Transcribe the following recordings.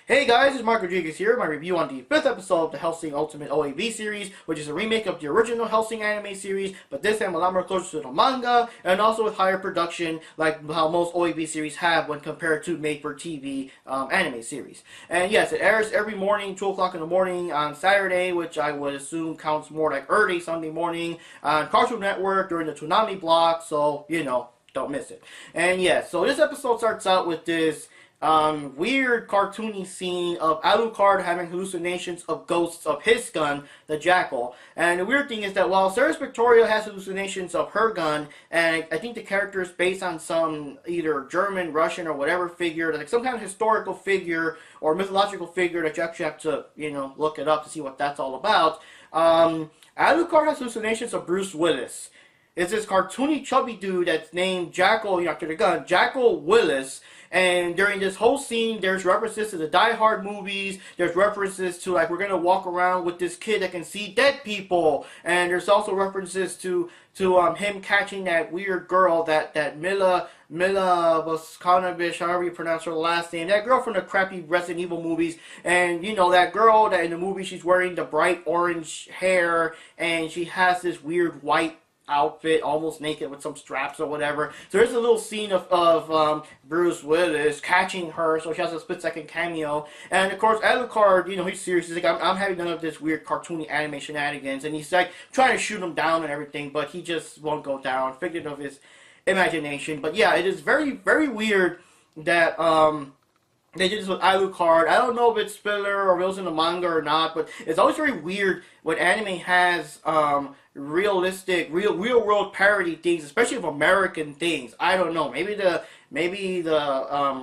Hey guys, it's Mark Rodriguez here, my review on the 5th episode of the Hellsing Ultimate OAV series, which is a remake of the original Hellsing anime series, but this time a lot more closer to the manga, and also with higher production, like how most OAV series have when compared to made-for-TV anime series. And yes, it airs every morning, 2 o'clock in the morning on Saturday, which I would assume counts more like early Sunday morning, on Cartoon Network during the Toonami block, so, you know, don't miss it. And yes, so this episode starts out with this weird cartoony scene of Alucard having hallucinations of ghosts of his gun, the Jackal. And the weird thing is that while Ceres Victoria has hallucinations of her gun, and I think the character is based on some either German, Russian, or whatever figure, like some kind of historical figure or mythological figure that you actually have to, you know, look it up to see what that's all about. Alucard has hallucinations of Bruce Willis. It's this cartoony chubby dude that's named Jackal, you know, after the gun, Jackal Willis. And during this whole scene, there's references to the Die Hard movies. There's references to, like, we're going to walk around with this kid that can see dead people. And there's also references to him catching that weird girl, that Mila Voskanovic, however you pronounce her last name. That girl from the crappy Resident Evil movies. And, you know, that girl that in the movie she's wearing the bright orange hair. And she has this weird white outfit, almost naked with some straps or whatever. So there's a little scene of Bruce Willis catching her, so she has a split-second cameo. And of course, Alucard, you know, he's serious. He's like, I'm having none of this weird cartoony anime shenanigans, and he's like trying to shoot him down and everything, but he just won't go down, figment of his imagination. But yeah, it is very, very weird that they did this with Alucard. I don't know if it's filler or if it was in the manga or not, but it's always very weird when anime has realistic, real world parody things, especially of American things. I don't know. Maybe the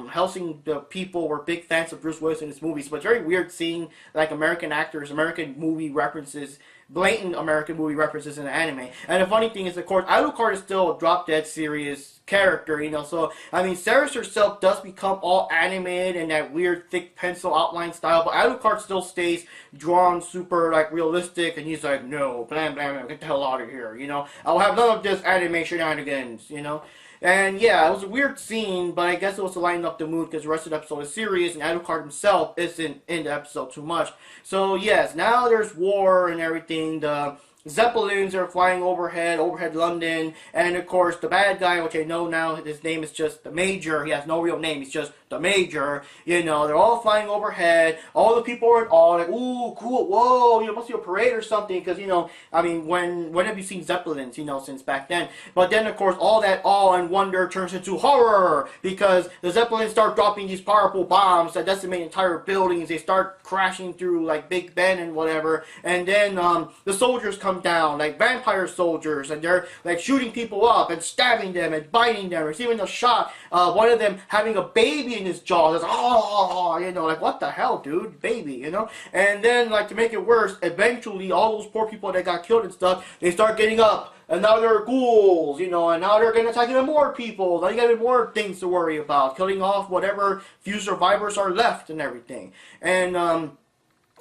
Hellsing people were big fans of Bruce Willis in his movies, but it's very weird seeing like American actors, American movie references, blatant American movie references in the anime. And the funny thing is, of course, Alucard is still a drop-dead serious character, you know, so, I mean, Ceres herself does become all animated in that weird, thick pencil outline style, but Alucard still stays drawn super, like, realistic, and he's like, no, blam, blam, blam, get the hell out of here, you know, I'll have none of this anime shenanigans, you know. And yeah, it was a weird scene, but I guess it was to lighten up the mood because the rest of the episode is serious, and Alucard himself isn't in the episode too much. So yes, now there's war and everything. The Zeppelins are flying overhead London, and of course the bad guy, which I know now his name is just the Major. He has no real name, he's just the Major. You know, they're all flying overhead. All the people are all like, ooh, cool, whoa, you know, must be a parade or something, because, you know, I mean, when have you seen Zeppelins, you know, since back then? But then, of course, all that awe and wonder turns into horror, because the Zeppelins start dropping these powerful bombs that decimate entire buildings. They start crashing through, like, Big Ben and whatever, and then the soldiers come down, like vampire soldiers, and they're, like, shooting people up and stabbing them and biting them. There's even a shot, one of them having a baby in his jaws. It's, oh, you know, like, what the hell, dude? Baby, you know? And then, like, to make it worse, eventually, all those poor people that got killed and stuff, they start getting up, and now they're ghouls, you know, and now they're going to attack even more people. Now you got even more things to worry about, killing off whatever few survivors are left and everything. And,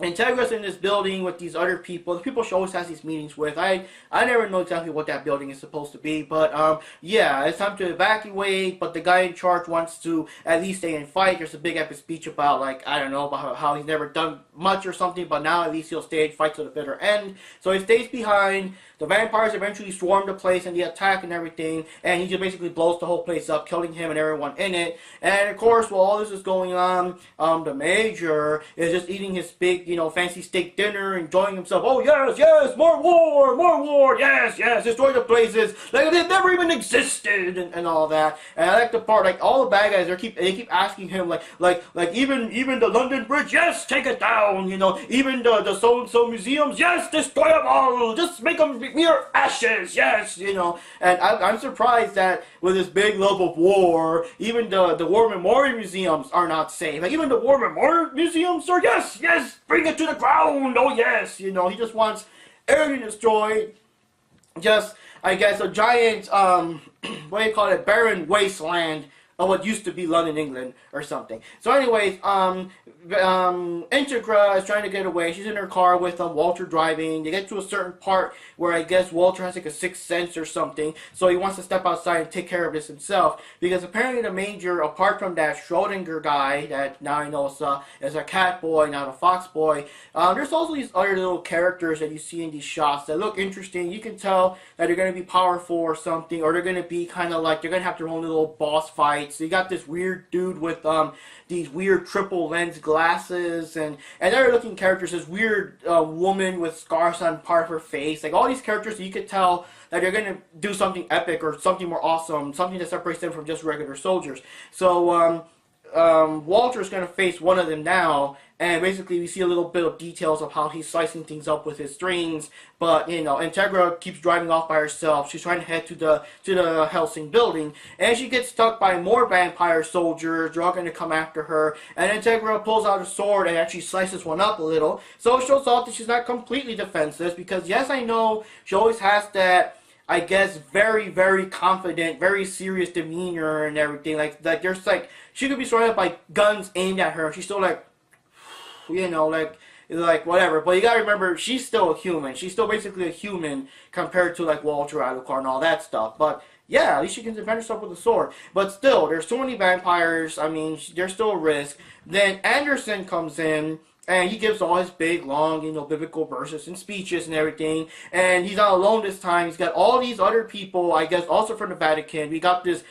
Integra's in this building with these other people. The people she always has these meetings with. I never know exactly what that building is supposed to be, but yeah, it's time to evacuate. But the guy in charge wants to at least stay and fight. There's a big epic speech about, like, I don't know, about how he's never done much or something, but now at least he'll stay and fight to the bitter end. So he stays behind. The vampires eventually swarm the place and the attack and everything, and he just basically blows the whole place up, killing him and everyone in it. And of course, while all this is going on, the Major is just eating his big, you know, fancy steak dinner, enjoying himself. Oh yes, yes, more war, yes, yes, destroy the places like they've never even existed, and all that. And I like the part, like, all the bad guys, they keep asking him, like even the London Bridge, yes, take it down, you know, even the so and so museums, yes, destroy them all, just make them mere ashes, yes, you know. And I'm surprised that with this big love of war, even the War Memorial Museums are not safe. Like, even the War Memorial Museums are, yes, yes, bring it to the ground, oh yes, you know, he just wants everything destroyed. Just, I guess, a giant, what do you call it, barren wasteland of what used to be London, England, or something. So, anyways, Integra is trying to get away. She's in her car with Walter driving. They get to a certain part where I guess Walter has like a sixth sense or something, so he wants to step outside and take care of this himself. Because apparently the Major, apart from that Schrodinger guy that now I know is a cat boy, not a fox boy, there's also these other little characters that you see in these shots that look interesting. You can tell that they're going to be powerful or something, or they're going to be kind of like they're going to have their own little boss fights. So you got this weird dude with these weird triple lens glasses, and other looking characters, this weird woman with scars on part of her face. Like all these characters, you could tell that they're going to do something epic or something more awesome, something that separates them from just regular soldiers. So Walter's going to face one of them now, and basically we see a little bit of details of how he's slicing things up with his strings. But you know, Integra keeps driving off by herself. She's trying to head to the Hellsing building, and she gets stuck by more vampire soldiers. They're all going to come after her, and Integra pulls out a sword and actually slices one up a little. So it shows off that she's not completely defenseless, because yes, I know she always has that, I guess, very, very confident, very serious demeanor and everything. Like there's like, she could be surrounded by guns aimed at her. She's still like, you know, like whatever. But you gotta remember, she's still a human. She's still basically a human compared to like Walter, Alucard, and all that stuff. But yeah, at least she can defend herself with a sword. But still, there's so many vampires. I mean, there's still a risk. Then Anderson comes in, and he gives all his big, long, you know, biblical verses and speeches and everything. And he's not alone this time. He's got all these other people, I guess, also from the Vatican. We got this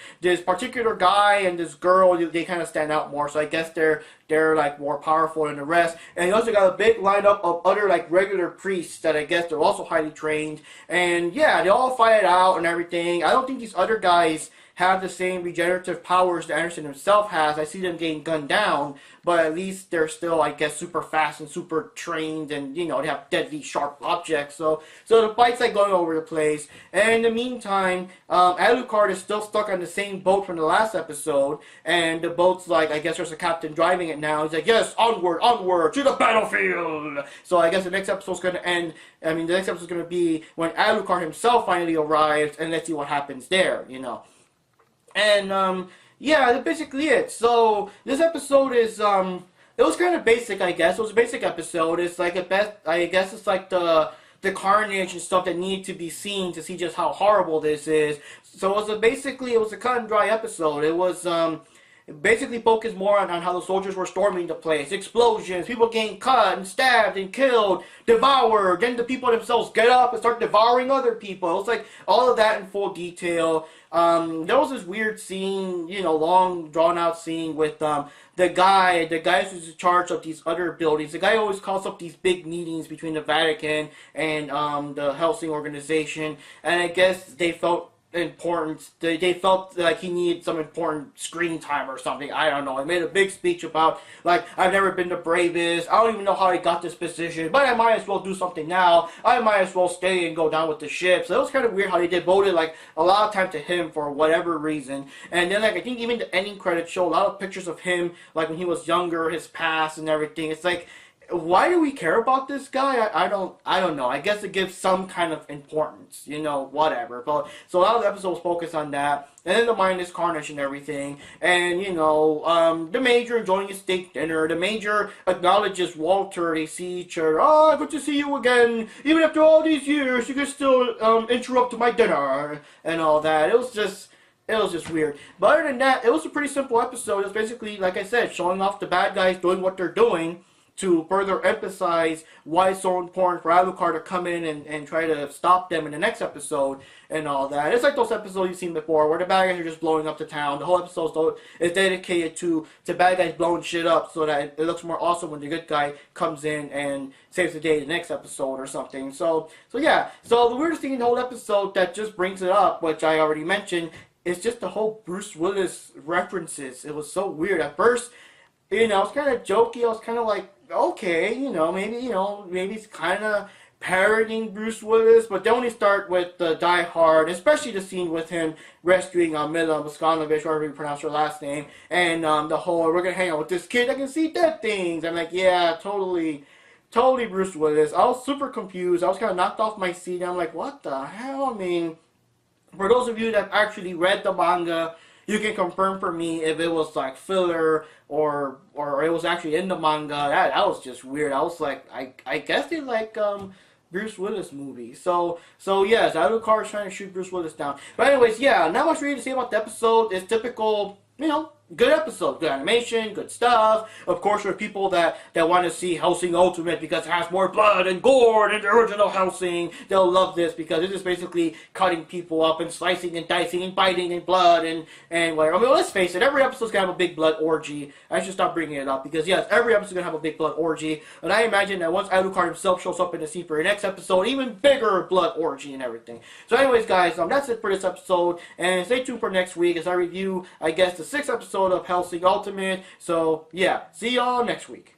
particular guy and this girl. They kind of stand out more. So I guess they're like more powerful than the rest. And he also got a big lineup of other like regular priests that I guess they're also highly trained. And yeah, they all fight it out and everything. I don't think these other guys have the same regenerative powers that Anderson himself has. I see them getting gunned down, but at least they're still, I guess, super fast and super trained, and you know, they have deadly sharp objects. So the fight's like going over the place. And in the meantime, Alucard is still stuck on the same boat from the last episode, and the boat's like, I guess there's a captain driving it now. He's like, yes, onward to the battlefield. So I guess the next episode's going to end. I mean, the next episode's going to be when Alucard himself finally arrives, and let's see what happens there. You know. And, yeah, that's basically it. So, this episode is, it was kind of basic, I guess. It was a basic episode. It's like I guess it's like the carnage and stuff that need to be seen to see just how horrible this is. So, it was a cut and dry episode. It was, basically focused more on how the soldiers were storming the place. Explosions, people getting cut and stabbed and killed, devoured. Then the people themselves get up and start devouring other people. It was like all of that in full detail. There was this weird scene, you know, long drawn out scene with the guy who's in charge of these other buildings. The guy always calls up these big meetings between the Vatican and the Hellsing organization, and I guess they felt important. They felt like he needed some important screen time or something. I don't know. He made a big speech about, like, I've never been the bravest. I don't even know how I got this position, but I might as well do something now. I might as well stay and go down with the ship. So it was kind of weird how they devoted, like, a lot of time to him for whatever reason. And then, like, I think even the ending credits show a lot of pictures of him, like, when he was younger, his past and everything. It's like, why do we care about this guy? I don't know. I guess it gives some kind of importance, you know, whatever. But so a lot of the episodes focus on that, and then the mindless carnage and everything. And you know, the Major enjoying his steak dinner. The Major acknowledges Walter. They see each other. Oh, good to see you again. Even after all these years, you can still interrupt my dinner and all that. It was just weird. But other than that, it was a pretty simple episode. It was basically, like I said, showing off the bad guys doing what they're doing, to further emphasize why it's so important for Alucard to come in and try to stop them in the next episode and all that. It's like those episodes you've seen before where the bad guys are just blowing up the town. The whole episode is dedicated to bad guys blowing shit up so that it looks more awesome when the good guy comes in and saves the day the next episode or something. So yeah. So the weirdest thing in the whole episode that just brings it up, which I already mentioned, is just the whole Bruce Willis references. It was so weird. At first, you know, it's kind of jokey. I was kind of like, okay, maybe it's kind of parodying Bruce Willis, but then when you start with Die Hard, especially the scene with him rescuing Mila Moskanovich, whatever you pronounce her last name, and the whole, we're going to hang out with this kid that can see dead things. I'm like, yeah, totally Bruce Willis. I was super confused. I was kind of knocked off my seat, and I'm like, what the hell? I mean, for those of you that actually read the manga, you can confirm for me if it was like filler or it was actually in the manga. That was just weird. I was like, I guess they like Bruce Willis movie. So yes, Alucard is trying to shoot Bruce Willis down. But anyways, yeah, not much really to say about the episode. It's typical, you know, good episode, good animation, good stuff. Of course, for people that want to see Hellsing Ultimate because it has more blood and gore than the original Hellsing, they'll love this because it is basically cutting people up and slicing and dicing and biting and blood and whatever. I mean, let's face it, every episode's gonna have a big blood orgy. I should stop bringing it up because yes, every episode's gonna have a big blood orgy. And I imagine that once Alucard himself shows up in the scene for the next episode, even bigger blood orgy and everything. So anyways, guys, that's it for this episode. And stay tuned for next week as I review, I guess, the 6th episode of Hellsing Ultimate. So, yeah, see y'all next week.